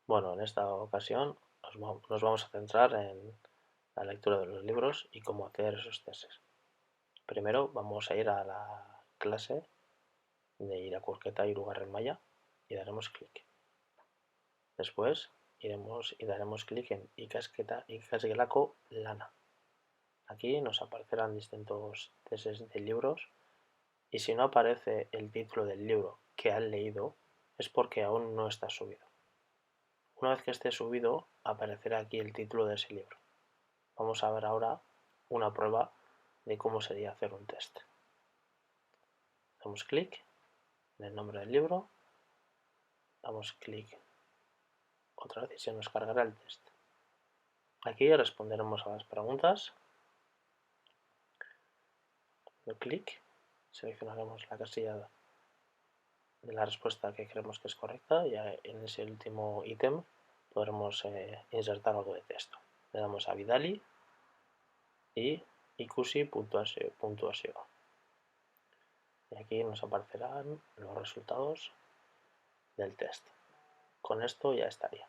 Bueno, en esta ocasión nos vamos a centrar en la lectura de los libros y cómo hacer esos testes. Primero vamos a ir a la clase de Irakurketa Hirugarren Maila y daremos clic. Después iremos y daremos clic en Ikasgelako Lana. Aquí nos aparecerán distintos testes de libros y si no aparece el título del libro que han leído es porque aún no está subido. Una vez que esté subido aparecerá aquí el título de ese libro. Vamos a ver ahora una prueba de cómo sería hacer un test. Damos clic en el nombre del libro, damos clic otra vez y se nos cargará el test. Aquí responderemos a las preguntas. Dando clic, seleccionaremos la casilla de la respuesta que creemos que es correcta y en ese último ítem podremos insertar algo de texto. Le damos a Vidali y ikusi.seo. Y aquí nos aparecerán los resultados del test. Con esto ya estaría.